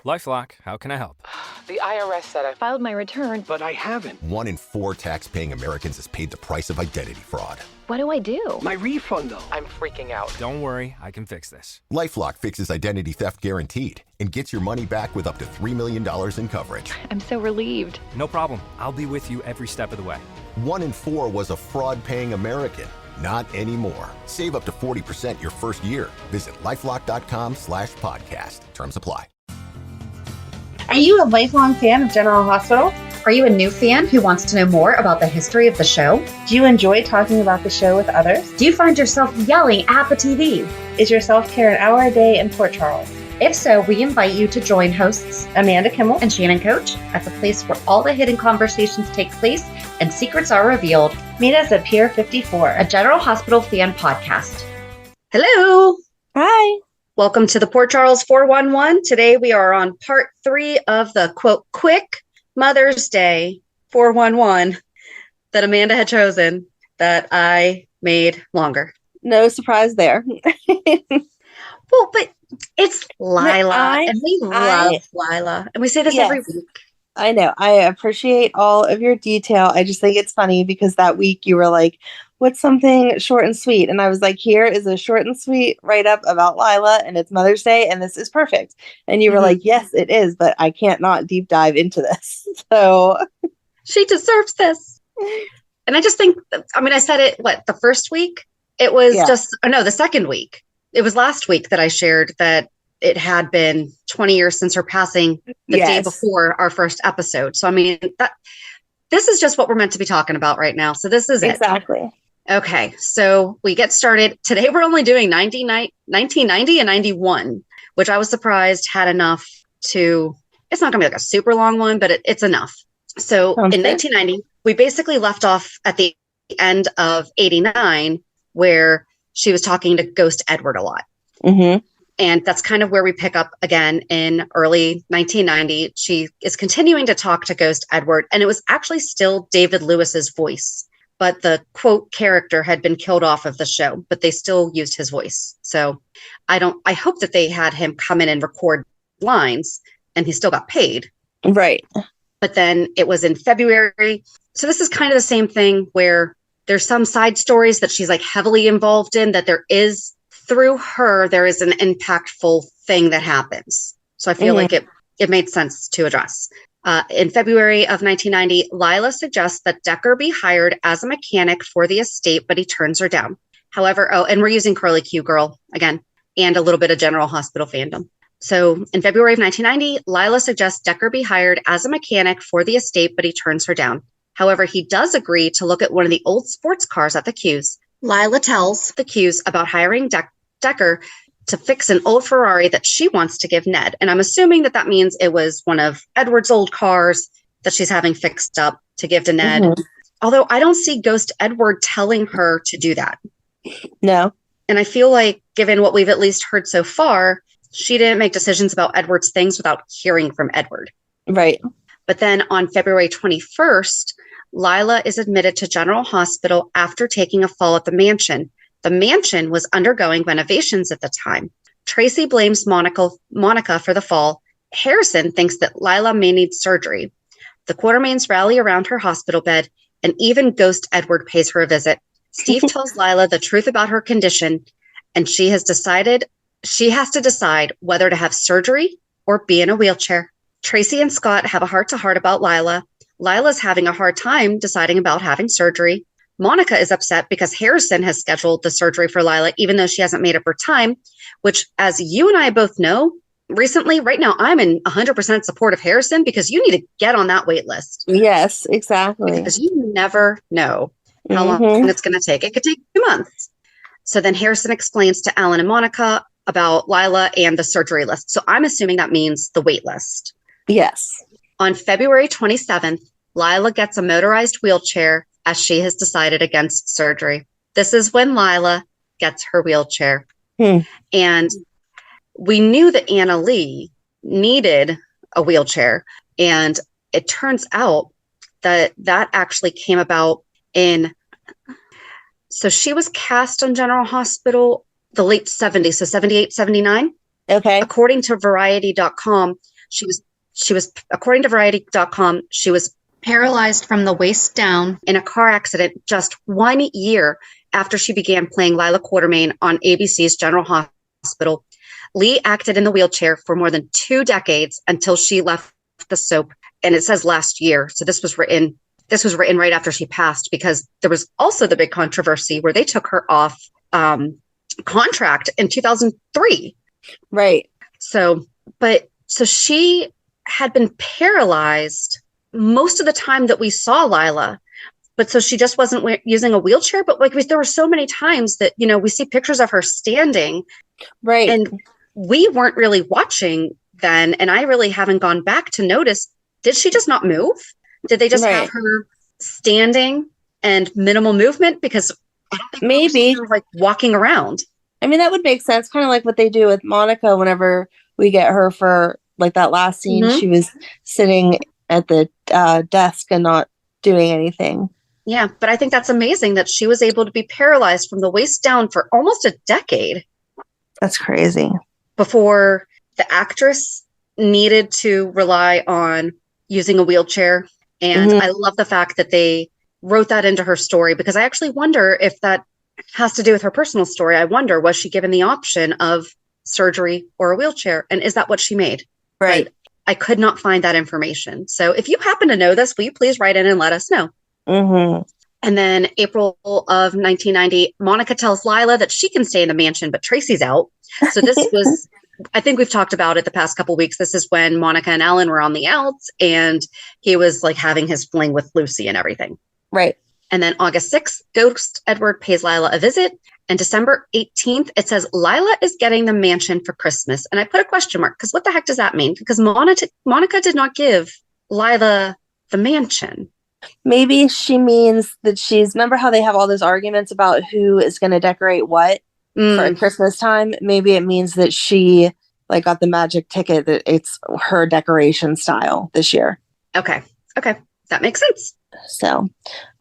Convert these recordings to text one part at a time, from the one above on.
LifeLock, how can I help? The IRS said I filed my return, but I haven't. 1 in 4 tax-paying Americans has paid the price of identity fraud. What do I do? My refund, though. I'm freaking out. Don't worry, I can fix this. LifeLock fixes identity theft guaranteed and gets your money back with up to $3 million in coverage. I'm so relieved. No problem. I'll be with you every step of the way. 1 in 4 was a fraud-paying American. Not anymore. Save up to 40% your first year. Visit LifeLock.com/podcast. Terms apply. Are you a lifelong fan of General Hospital? Are you a new fan who wants to know more about the history of the show? Do you enjoy talking about the show with others? Do you find yourself yelling at the TV? Is your self-care an hour a day in Port Charles? If so, we invite you to join hosts Amanda Kimmel and Shannon Coach at the place where all the hidden conversations take place and secrets are revealed. Meet us at Pier 54, a General Hospital fan podcast. Hello. Hi. Welcome to the Port Charles 411. Today we are on part 3 of the quote, quick Mother's Day 411 that Amanda had chosen that I made longer. No surprise there. Well, but it's Lila, and we love Lila. And we say this every week. I know. I appreciate all of your detail. I just think it's funny because that week you were like, what's something short and sweet? And I was like, here is a short and sweet write-up about Lila, and it's Mother's Day, and this is perfect. And you were like, yes, it is, but I can't not deep dive into this. So she deserves this. And I just think, I mean, I said it, the first week? It was the second week. It was last week that I shared that it had been 20 years since her passing the day before our first episode. So, I mean, this is just what we're meant to be talking about right now. So this is it. Exactly. Okay. So we get started. Today we're only doing 1990 and 91, which I was surprised had enough to, it's not going to be like a super long one, but it's enough. So in 1990, we basically left off at the end of 89 where she was talking to Ghost Edward a lot. Mm-hmm. And that's kind of where we pick up again in early 1990. She is continuing to talk to Ghost Edward, and it was actually still David Lewis's voice, but the quote character had been killed off of the show, but they still used his voice. So I hope that they had him come in and record lines, and he still got paid. Right. But then it was in February. So this is kind of the same thing where there's some side stories that she's like heavily involved in that through her, there is an impactful thing that happens. So I feel like it made sense to address. In February of 1990, Lila suggests that Decker be hired as a mechanic for the estate, but he turns her down. However, and we're using Curly Q Girl again, and a little bit of General Hospital fandom. So in February of 1990, Lila suggests Decker be hired as a mechanic for the estate, but he turns her down. However, he does agree to look at one of the old sports cars at the Q's. Lila tells the Q's about hiring Decker to fix an old Ferrari that she wants to give Ned. And I'm assuming that means it was one of Edward's old cars that she's having fixed up to give to Ned. Mm-hmm. Although I don't see Ghost Edward telling her to do that. No. And I feel like given what we've at least heard so far, she didn't make decisions about Edward's things without hearing from Edward. Right. But then on February 21st, Lila is admitted to General Hospital after taking a fall at the mansion. The mansion was undergoing renovations at the time. Tracy blames Monica for the fall. Harrison thinks that Lila may need surgery. The Quartermaines rally around her hospital bed, and even Ghost Edward pays her a visit. Steve tells Lila the truth about her condition, and she has to decide whether to have surgery or be in a wheelchair. Tracy and Scott have a heart-to-heart about Lila. Lila's having a hard time deciding about having surgery. Monica is upset because Harrison has scheduled the surgery for Lila, even though she hasn't made up her time, which, as you and I both know, recently, right now, I'm in 100% support of Harrison because you need to get on that wait list. Yes, exactly. Because you never know how long it's going to take. It could take 2 months. So then Harrison explains to Alan and Monica about Lila and the surgery list. So I'm assuming that means the wait list. Yes. On February 27th, Lila gets a motorized wheelchair as she has decided against surgery. This is when Lila gets her wheelchair. And we knew that Anna Lee needed a wheelchair. And it turns out that actually came about so she was cast on General Hospital the late 70s, so 78, 79. Okay. According to Variety.com, She was, according to Variety.com, she was paralyzed from the waist down in a car accident just 1 year after she began playing Lila Quartermaine on ABC's General Hospital. Lee acted in the wheelchair for more than 2 decades until she left the soap. And it says last year. So this was written right after she passed, because there was also the big controversy where they took her off contract in 2003. Right. So she had been paralyzed most of the time that we saw Lila. But so she just wasn't using a wheelchair. But like there were so many times that, we see pictures of her standing. Right. And we weren't really watching then. And I really haven't gone back to notice, did she just not move? Did they just have her standing and minimal movement? Because I don't think maybe her like walking around. I mean, that would make sense. Kind of like what they do with Monica whenever we get her for like that last scene. Mm-hmm. She was sitting at the desk and not doing anything. Yeah, but I think that's amazing that she was able to be paralyzed from the waist down for almost a decade. That's crazy. Before the actress needed to rely on using a wheelchair. And I love the fact that they wrote that into her story, because I actually wonder if that has to do with her personal story. I wonder, was she given the option of surgery or a wheelchair? And is that what she made? Right. But I could not find that information. So if you happen to know this, will you please write in and let us know? Mm-hmm. And then April of 1990, Monica tells Lila that she can stay in the mansion, but Tracy's out. So this was, I think we've talked about it the past couple of weeks. This is when Monica and Alan were on the outs, and he was like having his fling with Lucy and everything. Right. And then August 6th, Ghost Edward pays Lila a visit. And December 18th, it says Lila is getting the mansion for Christmas. And I put a question mark, because what the heck does that mean? Because Monica did not give Lila the mansion. Maybe she means that remember how they have all those arguments about who is going to decorate what for Christmas time? Maybe it means that she like got the magic ticket, that it's her decoration style this year. Okay. That makes sense. So, all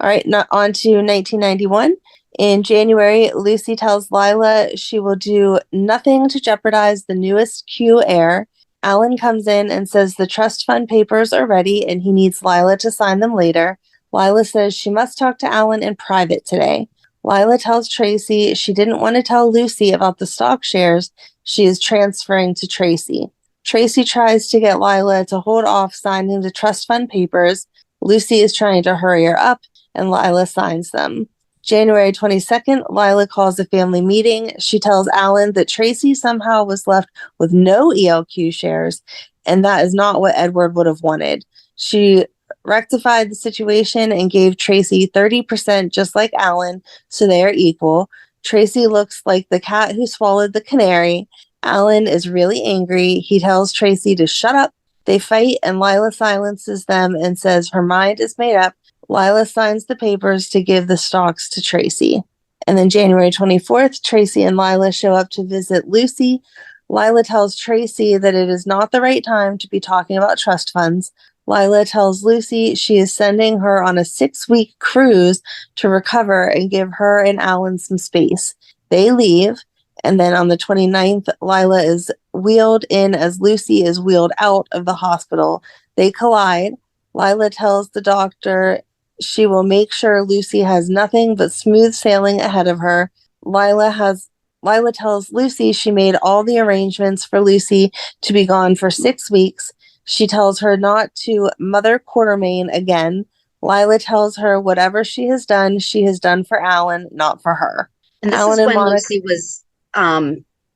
right, on to 1991. In January, Lucy tells Lila she will do nothing to jeopardize the newest Q heir. Alan comes in and says the trust fund papers are ready and he needs Lila to sign them later. Lila says she must talk to Alan in private today. Lila tells Tracy she didn't want to tell Lucy about the stock shares she is transferring to Tracy. Tracy tries to get Lila to hold off signing the trust fund papers. Lucy is trying to hurry her up, and Lila signs them. January 22nd, Lila calls a family meeting. She tells Alan that Tracy somehow was left with no ELQ shares, and that is not what Edward would have wanted. She rectified the situation and gave Tracy 30% just like Alan, so they are equal. Tracy looks like the cat who swallowed the canary. Alan is really angry. He tells Tracy to shut up. They fight, and Lila silences them and says her mind is made up. Lila signs the papers to give the stocks to Tracy. And then January 24th, Tracy and Lila show up to visit Lucy. Lila tells Tracy that it is not the right time to be talking about trust funds. Lila tells Lucy she is sending her on a 6-week cruise to recover and give her and Alan some space. They leave. And then on the 29th, Lila is wheeled in as Lucy is wheeled out of the hospital. They collide. Lila tells the doctor she will make sure Lucy has nothing but smooth sailing ahead of her. Lila tells Lucy she made all the arrangements for Lucy to be gone for 6 weeks. She tells her not to Mother Quartermaine again. Lila tells her whatever she has done for Alan, not for her. And this Alan is when Lucy was,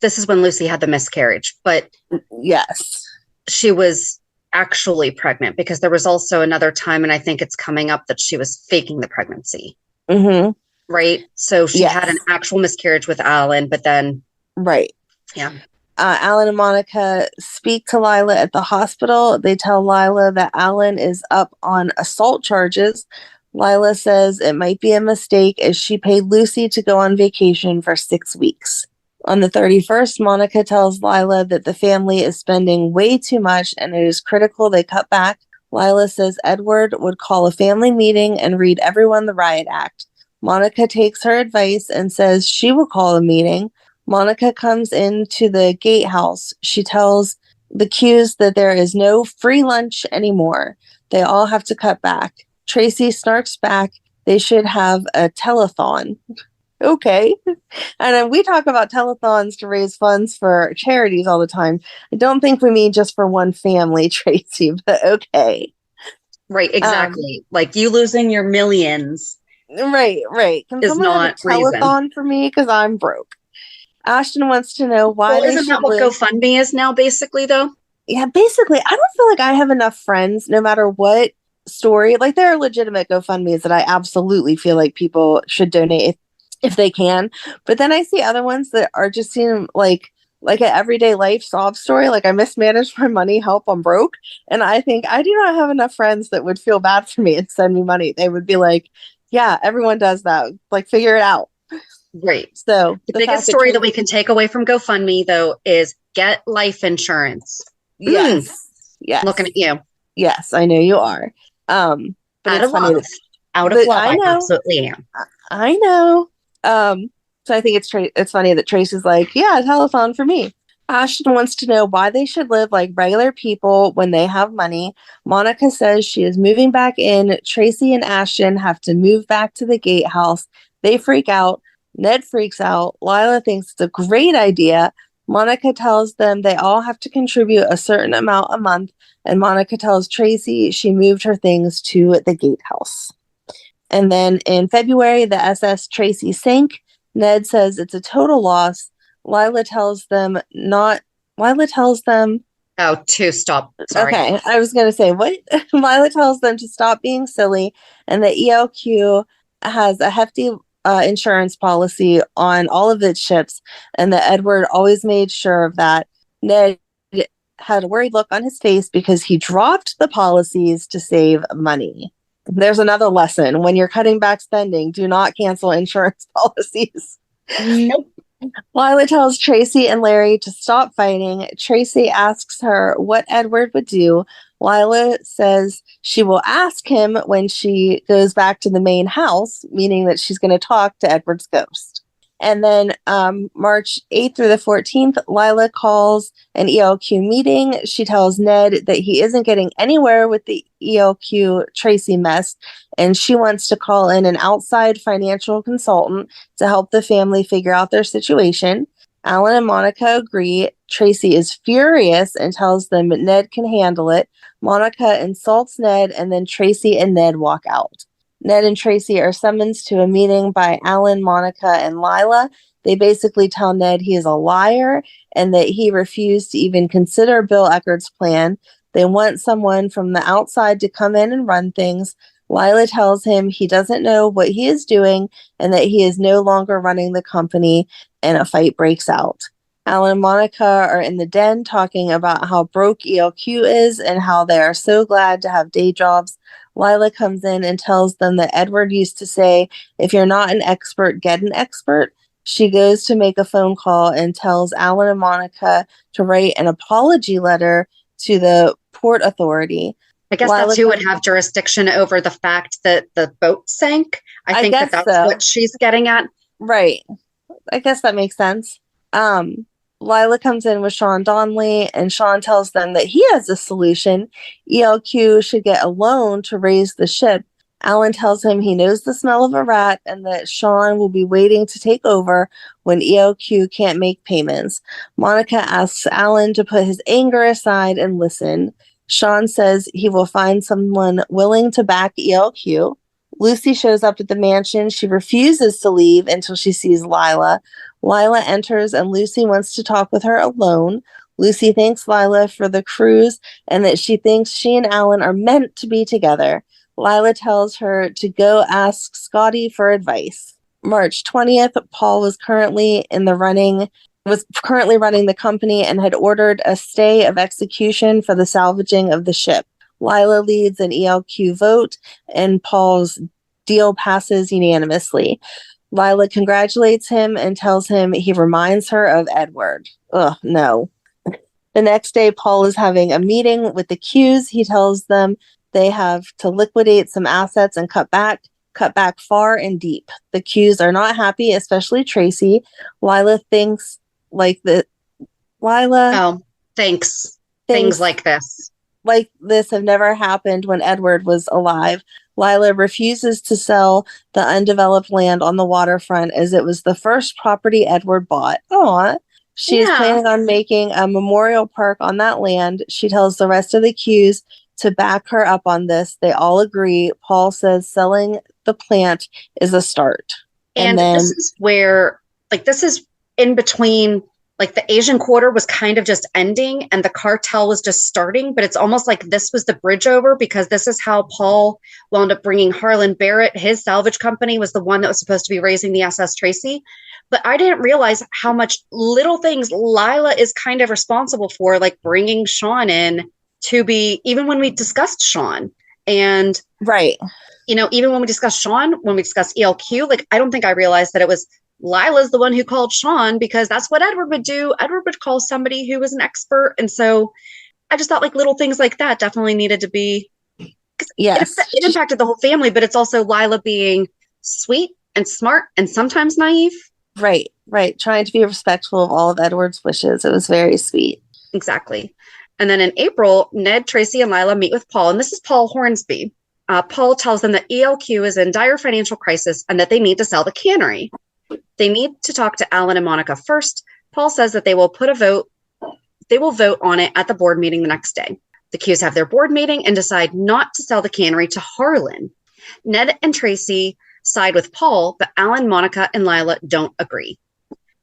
this is when Lucy had the miscarriage, but yes, she was actually pregnant, because there was also another time, and I think it's coming up, that she was faking the pregnancy. Mm-hmm. Right? So she had an actual miscarriage with Alan, but then... Right. Yeah. Alan and Monica speak to Lila at the hospital. They tell Lila that Alan is up on assault charges. Lila says it might be a mistake as she paid Lucy to go on vacation for 6 weeks. On the 31st, Monica tells Lila that the family is spending way too much and it is critical they cut back. Lila says Edward would call a family meeting and read everyone the riot act. Monica takes her advice and says she will call a meeting. Monica comes into the gatehouse. She tells the cues that there is no free lunch anymore. They all have to cut back. Tracy snarks back, they should have a telethon. Okay. And then we talk about telethons to raise funds for charities all the time. I don't think we mean just for one family, Tracy, but okay. Right, exactly. Like you losing your millions. Right. Can Is someone have a not reason. telethon for me? Because I'm broke. Ashton wants to know why Well, they isn't should that what live. GoFundMe is now, basically, though? Yeah, basically, I don't feel like I have enough friends, no matter what story. Like, there are legitimate GoFundMes that I absolutely feel like people should donate if they can. But then I see other ones that are just seem like an everyday life sob story. Like, I mismanaged my money, help, I'm broke. And I think I do not have enough friends that would feel bad for me and send me money. They would be like, yeah, everyone does that. Like, figure it out. Right. So the biggest story that we can take away from GoFundMe, though, is get life insurance. Yes. Yes. Looking at you. Yes, I know you are. But out it's of funny love. Out of love, I know. absolutely am. I know. So I think it's funny that Tracy's like, yeah, telephone for me. Ashton wants to know why they should live like regular people when they have money. Monica says she is moving back in. Tracy and Ashton have to move back to the gatehouse. They freak out. Ned freaks out. Lila thinks it's a great idea. Monica tells them they all have to contribute a certain amount a month. And Monica tells Tracy she moved her things to the gatehouse. And then in February, the SS Tracy sank. Ned says it's a total loss. Lila tells them. Oh, to stop. Sorry. Okay, I was going to say, what? Lila tells them to stop being silly, and the ELQ has a hefty insurance policy on all of its ships, and that Edward always made sure of that. Ned had a worried look on his face because he dropped the policies to save money. There's another lesson. When you're cutting back spending, do not cancel insurance policies. Nope. Lila tells Tracy and Larry to stop fighting. Tracy asks her what Edward would do. Lila says she will ask him when she goes back to the main house, meaning that she's going to talk to Edward's ghost. And then March 8th through the 14th, Lila calls an ELQ meeting. She tells Ned that he isn't getting anywhere with the ELQ Tracy mess, and she wants to call in an outside financial consultant to help the family figure out their situation. Alan and Monica agree. Tracy is furious and tells them Ned can handle it. Monica insults Ned, and then Tracy and Ned walk out. Ned and Tracy are summoned to a meeting by Alan, Monica, and Lila. They basically tell Ned he is a liar and that he refused to even consider Bill Eckerd's plan. They want someone from the outside to come in and run things. Lila tells him he doesn't know what he is doing and that he is no longer running the company, and a fight breaks out. Alan and Monica are in the den talking about how broke ELQ is and how they are so glad to have day jobs. Lila comes in and tells them that Edward used to say, if you're not an expert, get an expert. She goes to make a phone call and tells Alan and Monica to write an apology letter to the Port Authority. I guess that's who would have jurisdiction over the fact that the boat sank. I think that's what she's getting at. Right. I guess that makes sense. Lila comes in with Sean Donnelly, and Sean tells them that he has a solution. ELQ should get a loan to raise the ship. Alan tells him he knows the smell of a rat and that Sean will be waiting to take over when ELQ can't make payments. Monica asks Alan to put his anger aside and listen. Sean says he will find someone willing to back ELQ. Lucy shows up at the mansion. She refuses to leave until she sees Lila. Lila enters and Lucy wants to talk with her alone. Lucy thanks Lila for the cruise and that she thinks she and Alan are meant to be together. Lila tells her to go ask Scotty for advice. March 20th, Paul was currently running the company and had ordered a stay of execution for the salvaging of the ship. Lila leads an ELQ vote and Paul's deal passes unanimously. Lila congratulates him and tells him he reminds her of Edward. Ugh, no. The next day, Paul is having a meeting with the Qs. He tells them they have to liquidate some assets and cut back far and deep. The Qs are not happy, especially Tracy. Lila thinks like the Lila. Oh, thanks. things like this. Like this have never happened when Edward was alive. Lila refuses to sell the undeveloped land on the waterfront as it was the first property Edward bought. Aw. She is planning on making a memorial park on that land. She tells the rest of the Qs to back her up on this. They all agree. Paul says selling the plant is a start. And then this is where, like, this is in between, like, the Asian quarter was kind of just ending and the cartel was just starting, but it's almost like this was the bridge over, because this is how Paul wound up bringing Harlan Barrett. His salvage company was the one that was supposed to be raising the SS Tracy. But I didn't realize how much little things Lila is kind of responsible for, like bringing Sean in to be, even when we discussed Sean. And, right. You know, even when we discussed Sean, when we discussed ELQ, like, I don't think I realized that it was Lila's the one who called Sean, because that's what Edward would do. Edward would call somebody who was an expert. And so I just thought, like, little things like that definitely needed to be, yes, it impacted the whole family, but it's also Lila being sweet and smart and sometimes naive. Right. Trying to be respectful of all of Edward's wishes. It was very sweet. Exactly. And then in April, Ned, Tracy, and Lila meet with Paul, and this is Paul Hornsby. Paul tells them that ELQ is in dire financial crisis and that they need to sell the cannery. They need to talk to Alan and Monica first. Paul says that they will vote on it at the board meeting the next day. The Qs have their board meeting and decide not to sell the cannery to Harlan. Ned and Tracy side with Paul, but Alan, Monica, and Lila don't agree.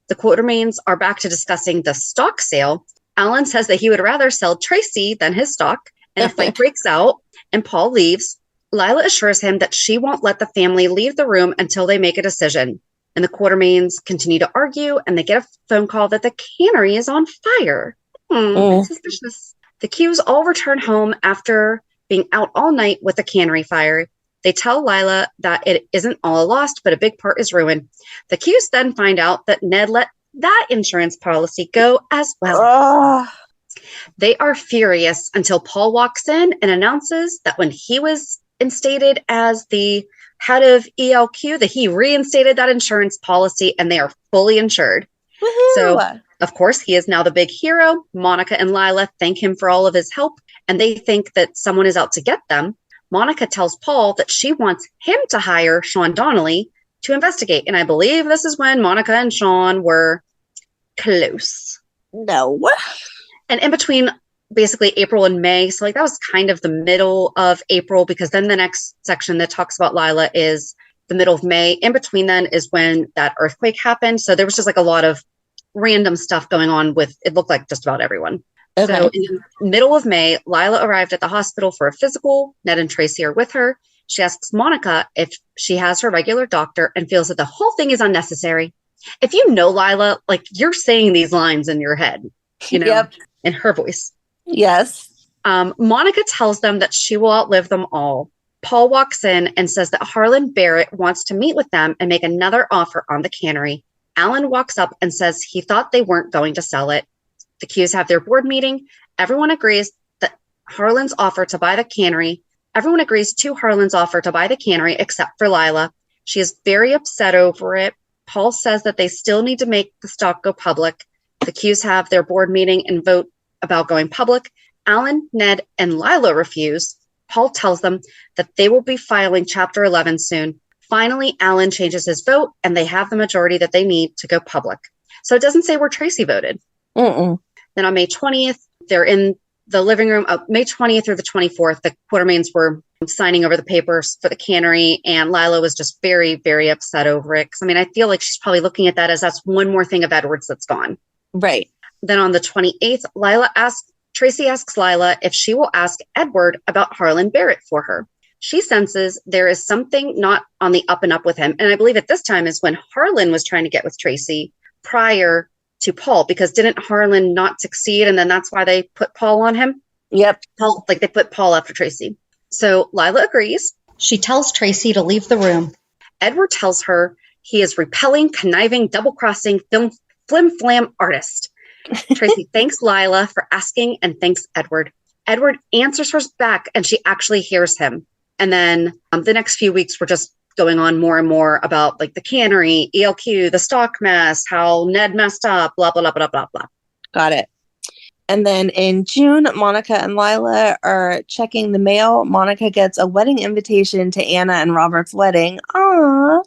The Quartermaines are back to discussing the stock sale. Alan says that he would rather sell Tracy than his stock, and a fight breaks out, and Paul leaves. Lila assures him that she won't let the family leave the room until they make a decision. And the Quartermaines continue to argue, and they get a phone call that the cannery is on fire. Suspicious. The Qs all return home after being out all night with the cannery fire. They tell Lila that it isn't all lost, but a big part is ruined. The Qs then find out that Ned let that insurance policy go as well. They are furious until Paul walks in and announces that when he was instated as the head of ELQ, that he reinstated that insurance policy and they are fully insured. Woohoo! So, of course, he is now the big hero. Monica and Lila thank him for all of his help, and they think that someone is out to get them. Monica tells Paul that she wants him to hire Sean Donnelly to investigate. And I believe this is when Monica and Sean were close. No. And in between basically April and May, so like that was kind of the middle of April, because then the next section that talks about Lila is the middle of May. In between then is when that earthquake happened. So there was just like a lot of random stuff going on with, it looked like just about everyone. Okay. So in the middle of May, Lila arrived at the hospital for a physical. Ned and Tracy are with her. She asks Monica if she has her regular doctor and feels that the whole thing is unnecessary. If you know Lila, like, you're saying these lines in your head, you know, in her voice. Yes. Monica tells them that she will outlive them all. Paul walks in and says that Harlan Barrett wants to meet with them and make another offer on the cannery. Alan walks up and says he thought they weren't going to sell it. The Qs have their board meeting. Everyone agrees that Harlan's offer to buy the cannery. Everyone agrees to Harlan's offer to buy the cannery except for Lila. She is very upset over it. Paul says that they still need to make the stock go public. The Qs have their board meeting and vote about going public. Alan, Ned, and Lila refuse. Paul tells them that they will be filing Chapter 11 soon. Finally, Alan changes his vote, and they have the majority that they need to go public. So it doesn't say where Tracy voted. Then on May 20th, they're in the living room. May 20th through the 24th, the Quartermaines were signing over the papers for the cannery, and Lila was just very, very upset over it. Because, I mean, I feel like she's probably looking at that as that's one more thing of Edward's that's gone. Right. Then on the 28th, Tracy asks Lila if she will ask Edward about Harlan Barrett for her. She senses there is something not on the up and up with him. And I believe at this time is when Harlan was trying to get with Tracy prior to Paul, because didn't Harlan not succeed? And then that's why they put Paul on him. Yep. They put Paul after Tracy. So Lila agrees. She tells Tracy to leave the room. Edward tells her he is repelling, conniving, double-crossing, flim-flam artist. Tracy thanks Lila for asking and thanks Edward. Edward answers her back and she actually hears him. And then the next few weeks were just going on more and more about like the cannery, ELQ, the stock mess, how Ned messed up, blah, blah, blah, blah, blah, blah. Got it. And then in June, Monica and Lila are checking the mail. Monica gets a wedding invitation to Anna and Robert's wedding. Aww.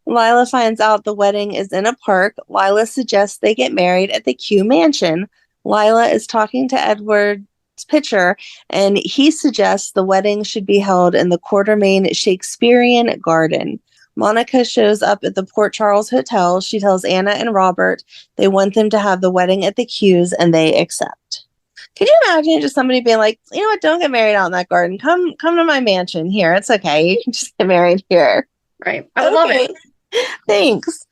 Lila finds out the wedding is in a park. Lila suggests they get married at the Q Mansion. Lila is talking to Edward's pitcher, and he suggests the wedding should be held in the Quartermaine Shakespearean Garden. Monica shows up at the Port Charles Hotel. She tells Anna and Robert they want them to have the wedding at the Q's, and they accept. Can you imagine just somebody being like, you know what, don't get married out in that garden. Come to my mansion here. It's okay. You can just get married here. Right. I would love it. Thanks.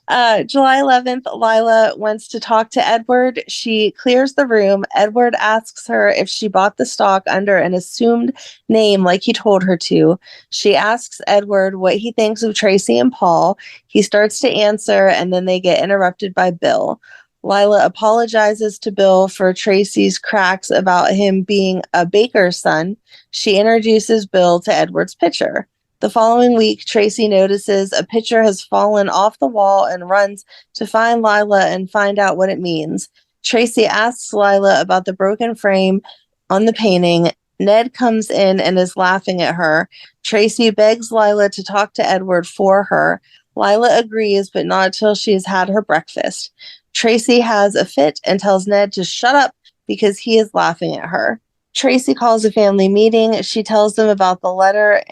July 11th, Lila wants to talk to Edward. She clears the room. Edward asks her if she bought the stock under an assumed name like he told her to. She asks Edward what he thinks of Tracy and Paul. He starts to answer, and then they get interrupted by Bill. Lila apologizes to Bill for Tracy's cracks about him being a baker's son. She introduces Bill to Edward's picture. The following week, Tracy notices a picture has fallen off the wall and runs to find Lila and find out what it means. Tracy asks Lila about the broken frame on the painting. Ned comes in and is laughing at her. Tracy begs Lila to talk to Edward for her. Lila agrees, but not until she has had her breakfast. Tracy has a fit and tells Ned to shut up because he is laughing at her. Tracy calls a family meeting. She tells them about the letter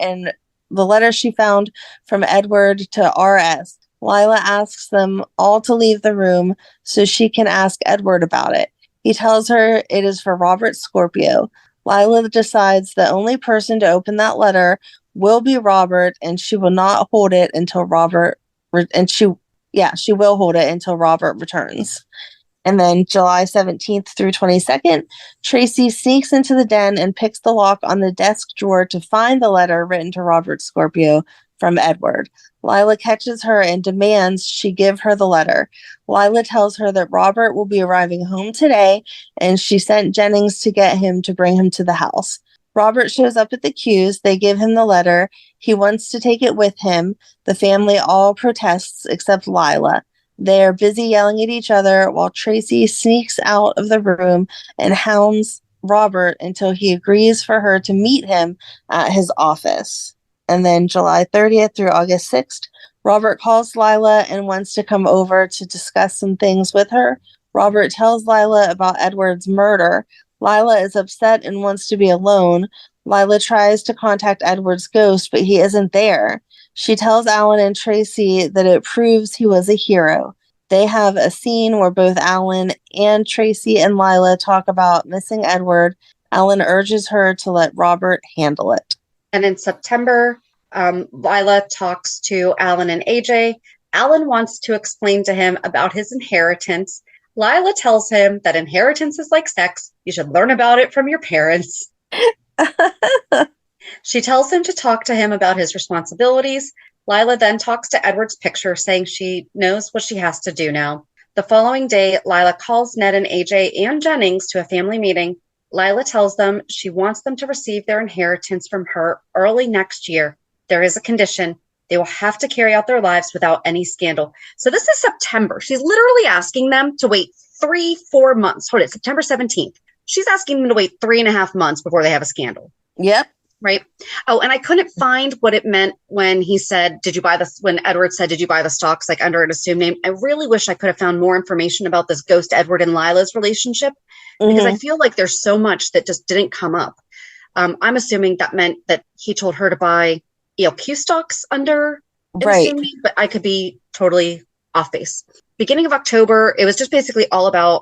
she found from Edward to R.S. Lila asks them all to leave the room so she can ask Edward about it. He tells her it is for Robert Scorpio. Lila decides the only person to open that letter will be Robert, and she will not hold it until Robert she will hold it until Robert returns. And then July 17th through 22nd, Tracy sneaks into the den and picks the lock on the desk drawer to find the letter written to Robert Scorpio from Edward. Lila catches her and demands she give her the letter. Lila tells her that Robert will be arriving home today, and she sent Jennings to get him to bring him to the house. Robert shows up at the Q's. They give him the letter. He wants to take it with him. The family all protests except Lila. They are busy yelling at each other while Tracy sneaks out of the room and hounds Robert until he agrees for her to meet him at his office. And then July 30th through August 6th, Robert calls Lila and wants to come over to discuss some things with her. Robert tells Lila about Edward's murder. Lila is upset and wants to be alone. Lila tries to contact Edward's ghost, but he isn't there. She tells Alan and Tracy that it proves he was a hero. They have a scene where both Alan and Tracy and Lila talk about missing Edward. Alan urges her to let Robert handle it. And in September, Lila talks to Alan and AJ. Alan wants to explain to him about his inheritance. Lila tells him that inheritance is like sex. You should learn about it from your parents. She tells him to talk to him about his responsibilities. Lila then talks to Edward's picture, saying she knows what she has to do now. The following day, Lila calls Ned and AJ and Jennings to a family meeting. Lila tells them she wants them to receive their inheritance from her early next year. There is a condition. They will have to carry out their lives without any scandal. So this is September. She's literally asking them to wait 3-4 months. Hold it, September 17th. She's asking them to wait 3.5 months before they have a scandal. Yep. Right. Oh, and I couldn't find what it meant when he said, when Edward said, did you buy the stocks, like under an assumed name? I really wish I could have found more information about this ghost Edward and Lila's relationship, because I feel like there's so much that just didn't come up. I'm assuming that meant that he told her to buy ELQ stocks under an assumed name, but I could be totally off base. Beginning of October, it was just basically all about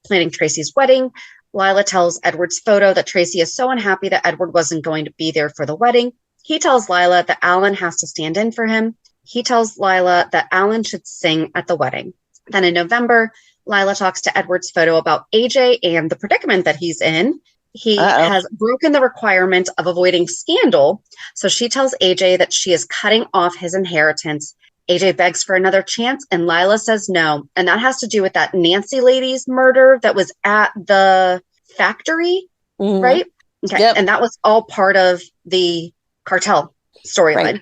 planning Tracy's wedding. Lila tells Edward's photo that Tracy is so unhappy that Edward wasn't going to be there for the wedding. He tells Lila that Alan has to stand in for him. He tells Lila that Alan should sing at the wedding. Then in November, Lila talks to Edward's photo about AJ and the predicament that he's in. He has broken the requirement of avoiding scandal. So she tells AJ that she is cutting off his inheritance. AJ begs for another chance, and Lila says no. And that has to do with that Nancy lady's murder that was at the factory, right? Okay. Yep. And that was all part of the cartel storyline. Right.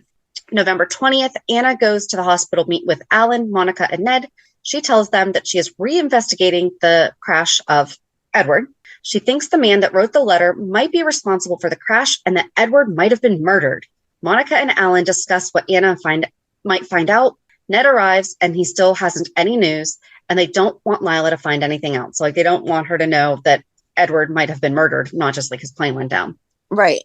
November 20th, Anna goes to the hospital to meet with Alan, Monica, and Ned. She tells them that she is reinvestigating the crash of Edward. She thinks the man that wrote the letter might be responsible for the crash and that Edward might have been murdered. Monica and Alan discuss what Anna might find out. Ned arrives and he still hasn't any news, and they don't want Lila to find anything else. So, like, they don't want her to know that Edward might have been murdered, not just like his plane went down. Right.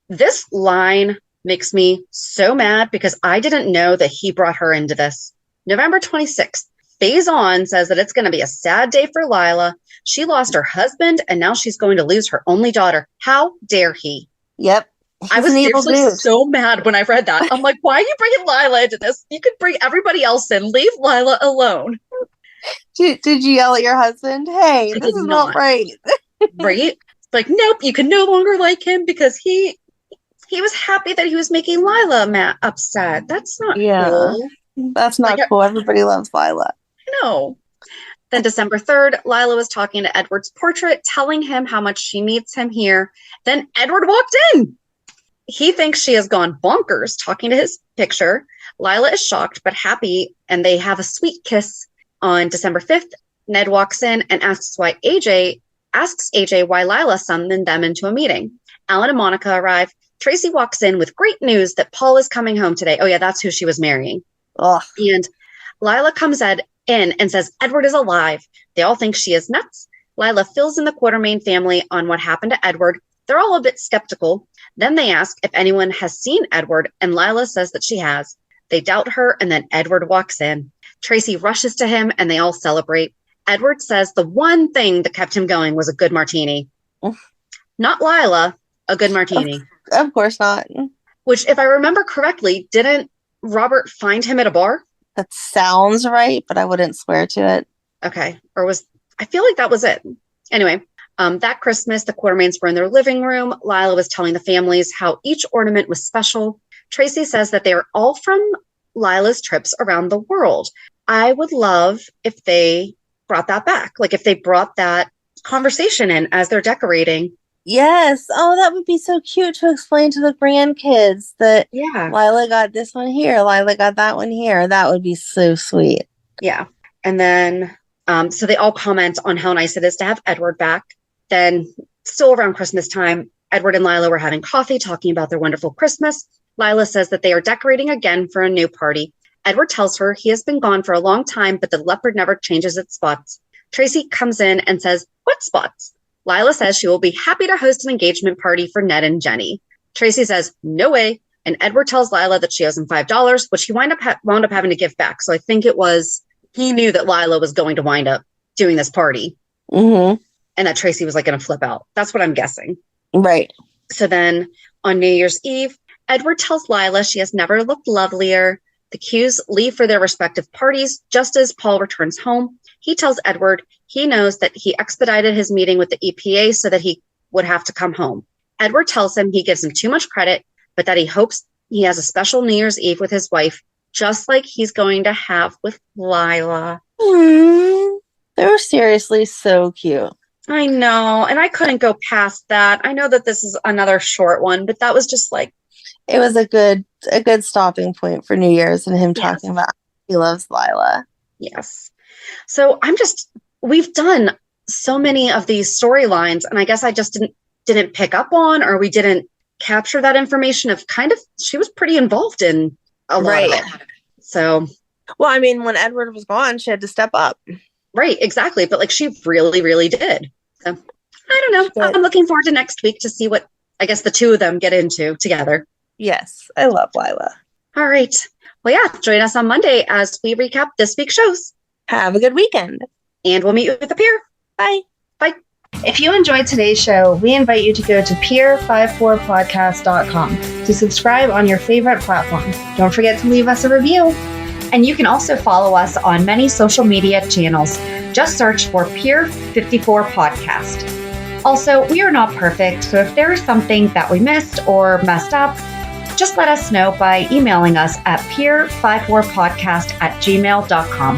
This line makes me so mad because I didn't know that he brought her into this. November 26th, Faison says that it's going to be a sad day for Lila. She lost her husband and now she's going to lose her only daughter. How dare he? Yep. I was seriously so mad when I read that. I'm like, why are you bringing Lila into this? You could bring everybody else in. Leave Lila alone. Did you yell at your husband? Hey, this is not right. Right? Like, nope, you can no longer like him because he was happy that he was making Lila upset. That's not cool. That's not cool. Everybody loves Lila. No. Then December 3rd, Lila was talking to Edward's portrait, telling him how much she meets him here. Then Edward walked in. He thinks she has gone bonkers talking to his picture. Lila is shocked but happy, and they have a sweet kiss. On December 5th, Ned walks in and asks AJ why Lila summoned them into a meeting. Alan and Monica arrive. Tracy walks in with great news that Paul is coming home today. Oh yeah, that's who she was marrying. Ugh. And Lila comes in and says Edward is alive. They all think she is nuts. Lila fills in the Quartermaine family on what happened to Edward. They're all a bit skeptical. Then they ask if anyone has seen Edward, and Lila says that she has. They doubt her, and then Edward walks in. Tracy rushes to him, and they all celebrate. Edward says the one thing that kept him going was a good martini. Not Lila, a good martini. Of course not. Which, if I remember correctly, didn't Robert find him at a bar? That sounds right, but I wouldn't swear to it. Okay. I feel like that was it. Anyway, that Christmas, the Quartermaines were in their living room. Lila was telling the families how each ornament was special. Tracy says that they are all from Lila's trips around the world. I would love if they brought that back. Like if they brought that conversation in as they're decorating. Yes. Oh, that would be so cute to explain to the grandkids that Lila got this one here, Lila got that one here. That would be so sweet. Yeah. And then, so they all comment on how nice it is to have Edward back. Then still around Christmas time, Edward and Lila were having coffee talking about their wonderful Christmas. Lila says that they are decorating again for a new party. Edward tells her he has been gone for a long time, but the leopard never changes its spots. Tracy comes in and says, "What spots?" Lila says she will be happy to host an engagement party for Ned and Jenny. Tracy says, "No way." And Edward tells Lila that she owes him $5, which he wound up having to give back. So I think it was, he knew that Lila was going to wind up doing this party. Mm-hmm. And that Tracy was like going to flip out. That's what I'm guessing. Right. So then on New Year's Eve, Edward tells Lila she has never looked lovelier. The Qs leave for their respective parties just as Paul returns home. He tells Edward he knows that he expedited his meeting with the EPA so that he would have to come home. Edward tells him he gives him too much credit, but that he hopes he has a special New Year's Eve with his wife, just like he's going to have with Lila. They were seriously so cute. I know, and I couldn't go past that. I know that this is another short one, but that was just like, it was a good stopping point for New Year's and him talking about he loves Lila. Yes. So we've done so many of these storylines, and I guess I just didn't pick up on, or we didn't capture that information of kind of, she was pretty involved in a lot of it. So. Well, I mean, when Edward was gone, she had to step up. Right, exactly. But like she really, really did. So I don't know. I'm looking forward to next week to see what I guess the two of them get into together. Yes, I love Lila. All right. Well, yeah, join us on Monday as we recap this week's shows. Have a good weekend. And we'll meet you at the pier. Bye. Bye. If you enjoyed today's show, we invite you to go to pier54podcast.com to subscribe on your favorite platform. Don't forget to leave us a review. And you can also follow us on many social media channels. Just search for Pier 54 Podcast. Also, we are not perfect, so if there is something that we missed or messed up, just let us know by emailing us at pier54podcast@gmail.com.